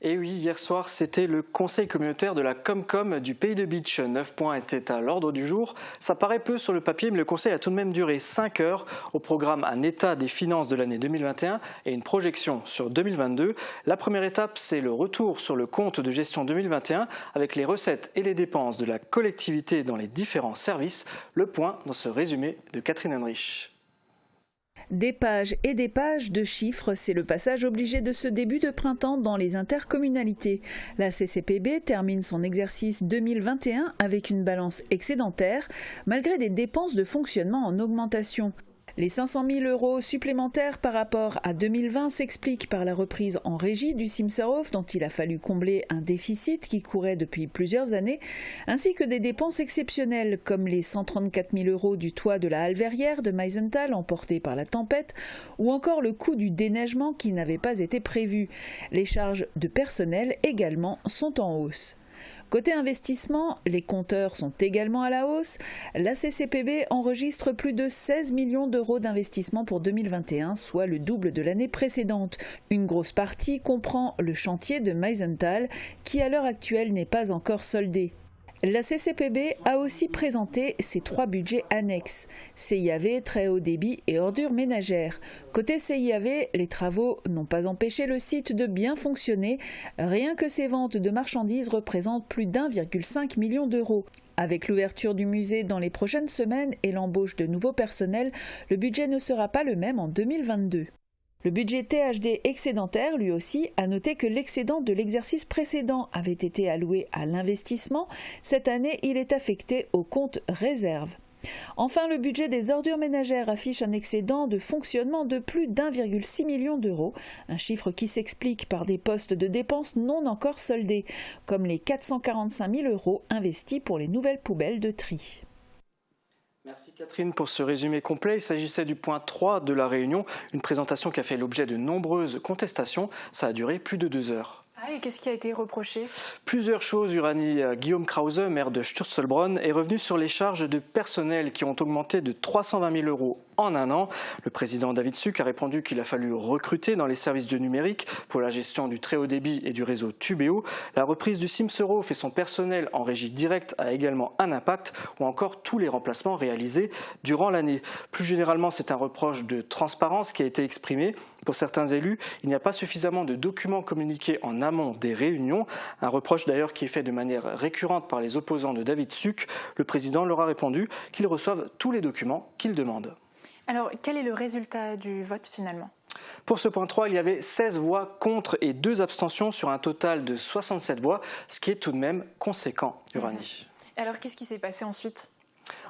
Et oui, hier soir, c'était le conseil communautaire de la Comcom du Pays de Bitche. 9 points étaient à l'ordre du jour. Ça paraît peu sur le papier, mais le conseil a tout de même duré 5 heures. Au programme, un état des finances de l'année 2021 et une projection sur 2022. La première étape, c'est le retour sur le compte de gestion 2021 avec les recettes et les dépenses de la collectivité dans les différents services. Le point dans ce résumé de Catherine Henrich. Des pages et des pages de chiffres, c'est le passage obligé de ce début de printemps dans les intercommunalités. La CCPB termine son exercice 2021 avec une balance excédentaire, malgré des dépenses de fonctionnement en augmentation. Les 500 000 € supplémentaires par rapport à 2020 s'expliquent par la reprise en régie du Simserhof dont il a fallu combler un déficit qui courait depuis plusieurs années, ainsi que des dépenses exceptionnelles comme les 134 000 € du toit de la halle verrière de Meisenthal emporté par la tempête ou encore le coût du déneigement qui n'avait pas été prévu. Les charges de personnel également sont en hausse. Côté investissement, les compteurs sont également à la hausse. La CCPB enregistre plus de 16 millions d'euros d'investissement pour 2021, soit le double de l'année précédente. Une grosse partie comprend le chantier de Meisenthal, qui à l'heure actuelle n'est pas encore soldé. La CCPB a aussi présenté ses 3 budgets annexes, CIAV, très haut débit et ordures ménagères. Côté CIAV, les travaux n'ont pas empêché le site de bien fonctionner. Rien que ses ventes de marchandises représentent plus d'1,5 million d'euros. Avec l'ouverture du musée dans les prochaines semaines et l'embauche de nouveaux personnels, le budget ne sera pas le même en 2022. Le budget THD excédentaire, lui aussi, a noté que l'excédent de l'exercice précédent avait été alloué à l'investissement. Cette année, il est affecté au compte réserve. Enfin, le budget des ordures ménagères affiche un excédent de fonctionnement de plus d'1,6 million d'euros, un chiffre qui s'explique par des postes de dépenses non encore soldés, comme les 445 000 € investis pour les nouvelles poubelles de tri. Merci Catherine pour ce résumé complet. Il s'agissait du point 3 de la réunion, une présentation qui a fait l'objet de nombreuses contestations. Ça a duré plus de 2 heures. Ah, et qu'est-ce qui a été reproché? Plusieurs choses, Uranie. Guillaume Krause, maire de Sturzelbronn, est revenu sur les charges de personnel qui ont augmenté de 320 000 € en un an. Le président David Suc a répondu qu'il a fallu recruter dans les services de numérique pour la gestion du très haut débit et du réseau Tubéo. La reprise du Simserhof et son personnel en régie directe a également un impact, ou encore tous les remplacements réalisés durant l'année. Plus généralement, c'est un reproche de transparence qui a été exprimé. Pour certains élus, il n'y a pas suffisamment de documents communiqués en amont des réunions. Un reproche d'ailleurs qui est fait de manière récurrente par les opposants de David Suc. Le président leur a répondu qu'ils reçoivent tous les documents qu'ils demandent. Alors, quel est le résultat du vote finalement? Pour ce point 3, il y avait 16 voix contre et 2 abstentions sur un total de 67 voix, ce qui est tout de même conséquent, Uranie. Alors, qu'est-ce qui s'est passé ensuite?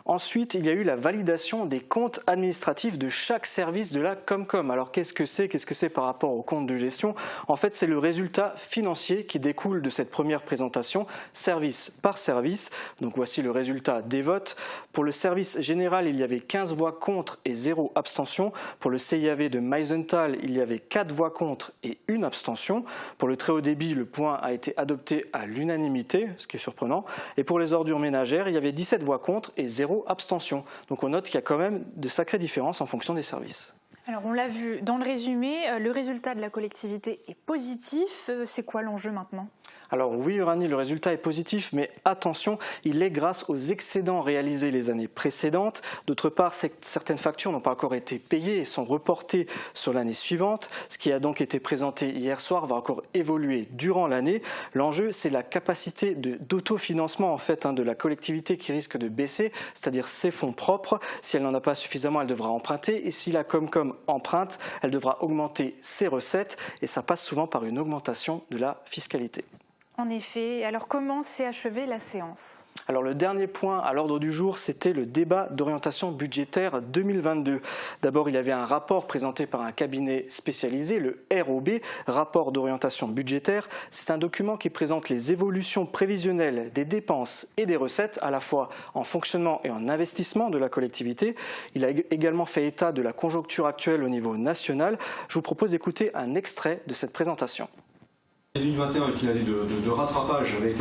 Ensuite, il y a eu la validation des comptes administratifs de chaque service de la Comcom. Alors qu'est-ce que c'est par rapport aux comptes de gestion? En fait, c'est le résultat financier qui découle de cette première présentation, service par service. Donc voici le résultat des votes. Pour le service général, il y avait 15 voix contre et 0 abstention. Pour le CIAV de Meisenthal, il y avait 4 voix contre et 1 abstention. Pour le très haut débit, le point a été adopté à l'unanimité, ce qui est surprenant. Et pour les ordures ménagères, il y avait 17 voix contre et 0 abstention. Donc on note qu'il y a quand même de sacrées différences en fonction des services. Alors on l'a vu dans le résumé, le résultat de la collectivité est positif. C'est quoi l'enjeu maintenant? Alors oui, Uranie, le résultat est positif, mais attention, il est grâce aux excédents réalisés les années précédentes. D'autre part, certaines factures n'ont pas encore été payées et sont reportées sur l'année suivante. Ce qui a donc été présenté hier soir va encore évoluer durant l'année. L'enjeu, c'est la capacité d'autofinancement en fait, de la collectivité qui risque de baisser, c'est-à-dire ses fonds propres. Si elle n'en a pas suffisamment, elle devra emprunter. Et si la Comcom emprunte, elle devra augmenter ses recettes. Et ça passe souvent par une augmentation de la fiscalité. En effet. Alors comment s'est achevée la séance? Alors le dernier point à l'ordre du jour, c'était le débat d'orientation budgétaire 2022. D'abord, il y avait un rapport présenté par un cabinet spécialisé, le ROB, rapport d'orientation budgétaire. C'est un document qui présente les évolutions prévisionnelles des dépenses et des recettes, à la fois en fonctionnement et en investissement de la collectivité. Il a également fait état de la conjoncture actuelle au niveau national. Je vous propose d'écouter un extrait de cette présentation. 2021 est une année de rattrapage avec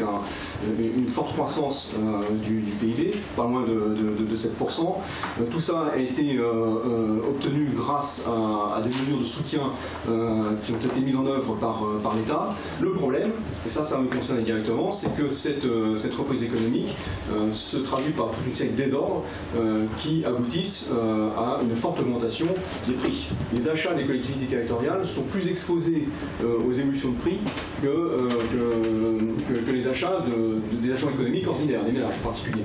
une forte croissance du PIB, pas moins de 7%. Tout ça a été obtenu grâce à des mesures de soutien qui ont été mises en œuvre par l'État. Le problème, et ça me concerne directement, c'est que cette reprise économique se traduit par toute une série de désordres qui aboutissent à une forte augmentation des prix. Les achats des collectivités territoriales sont plus exposés aux évolutions de prix que les achats des agents économiques ordinaires, des ménages en particulier.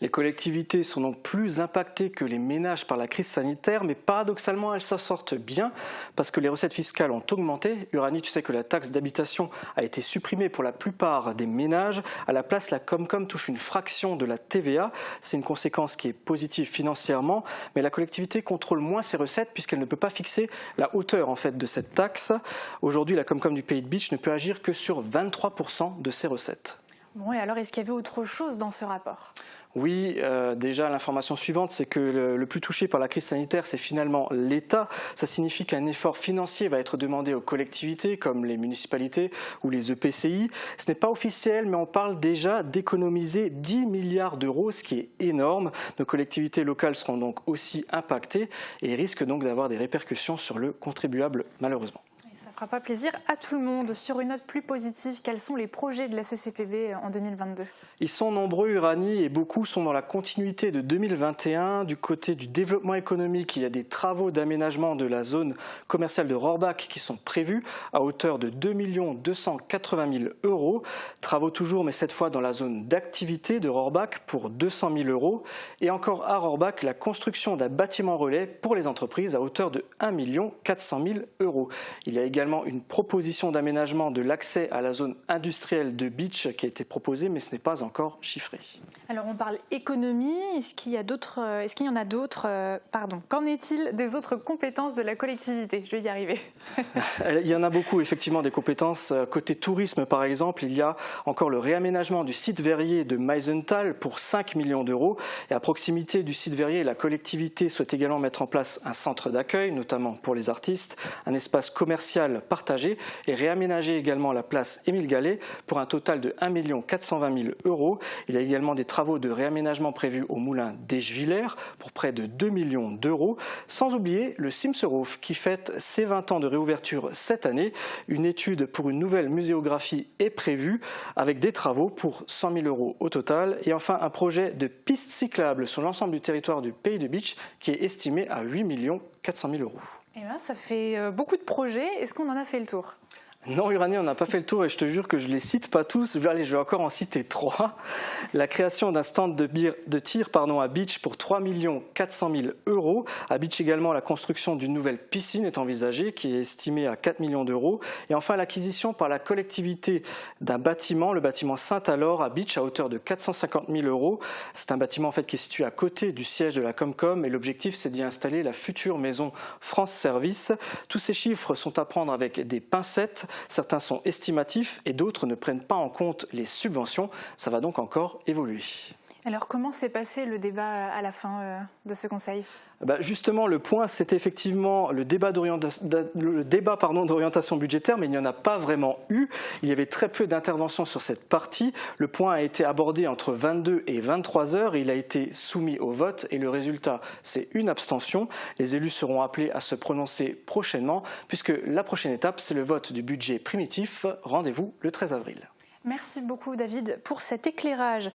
Les collectivités sont donc plus impactées que les ménages par la crise sanitaire, mais paradoxalement, elles s'en sortent bien parce que les recettes fiscales ont augmenté. Uranie, tu sais que la taxe d'habitation a été supprimée pour la plupart des ménages. À la place, la Comcom touche une fraction de la TVA. C'est une conséquence qui est positive financièrement, mais la collectivité contrôle moins ses recettes puisqu'elle ne peut pas fixer la hauteur en fait de cette taxe. Aujourd'hui, la Comcom du Pays de Bitche ne peut agir que sur 23% de ses recettes. Bon, et alors, est-ce qu'il y avait autre chose dans ce rapport ? Oui, déjà l'information suivante, c'est que le plus touché par la crise sanitaire, c'est finalement l'État. Ça signifie qu'un effort financier va être demandé aux collectivités comme les municipalités ou les EPCI. Ce n'est pas officiel, mais on parle déjà d'économiser 10 milliards d'euros, ce qui est énorme. Nos collectivités locales seront donc aussi impactées et risquent donc d'avoir des répercussions sur le contribuable, malheureusement. Ça ne fera pas plaisir à tout le monde. Sur une note plus positive, quels sont les projets de la CCPB en 2022 ? Ils sont nombreux, Uranie, et beaucoup sont dans la continuité de 2021. Du côté du développement économique, il y a des travaux d'aménagement de la zone commerciale de Rohrbach qui sont prévus à hauteur de 2 280 000 euros. Travaux toujours, mais cette fois dans la zone d'activité de Rohrbach pour 200 000 euros. Et encore à Rohrbach, la construction d'un bâtiment relais pour les entreprises à hauteur de 1 400 000 euros. Il y a également une proposition d'aménagement de l'accès à la zone industrielle de Bitche qui a été proposée, mais ce n'est pas encore chiffré. Alors on parle économie, est-ce qu'il y en a d'autres Qu'en est-il des autres compétences de la collectivité ? Je vais y arriver. Il y en a beaucoup, effectivement, des compétences. Côté tourisme, par exemple, il y a encore le réaménagement du site verrier de Meisenthal pour 5 millions d'euros. Et à proximité du site verrier, la collectivité souhaite également mettre en place un centre d'accueil, notamment pour les artistes, un espace commercial partagé et réaménager également la place Émile Gallet pour un total de 1 420 000 euros. Il y a également des travaux de réaménagement prévus au moulin d'Eschwiller pour près de 2 millions d'euros. Sans oublier le Simserhof qui fête ses 20 ans de réouverture cette année. Une étude pour une nouvelle muséographie est prévue avec des travaux pour 100 000 euros au total. Et enfin un projet de piste cyclable sur l'ensemble du territoire du Pays de Bitche qui est estimé à 8 400 000 euros. Eh bien, ça fait beaucoup de projets. Est-ce qu'on en a fait le tour ? Non, Uranie, on n'a pas fait le tour et je te jure que je ne les cite pas tous. Je vais encore en citer 3. La création d'un stand de tir à Bitche pour 3 400 000 euros. À Bitche également, la construction d'une nouvelle piscine est envisagée qui est estimée à 4 millions d'euros. Et enfin, l'acquisition par la collectivité d'un bâtiment, le bâtiment Saint-Alor à Bitche à hauteur de 450 000 euros. C'est un bâtiment en fait, qui est situé à côté du siège de la Comcom et l'objectif c'est d'y installer la future maison France Service. Tous ces chiffres sont à prendre avec des pincettes. Certains sont estimatifs et d'autres ne prennent pas en compte les subventions. Ça va donc encore évoluer. Alors comment s'est passé le débat à la fin de ce conseil ? Justement, le point, c'est effectivement le débat d'orientation budgétaire, mais il n'y en a pas vraiment eu. Il y avait très peu d'interventions sur cette partie. Le point a été abordé entre 22 et 23 heures. Il a été soumis au vote et le résultat, c'est une abstention. Les élus seront appelés à se prononcer prochainement, puisque la prochaine étape, c'est le vote du budget primitif. Rendez-vous le 13 avril. Merci beaucoup David pour cet éclairage.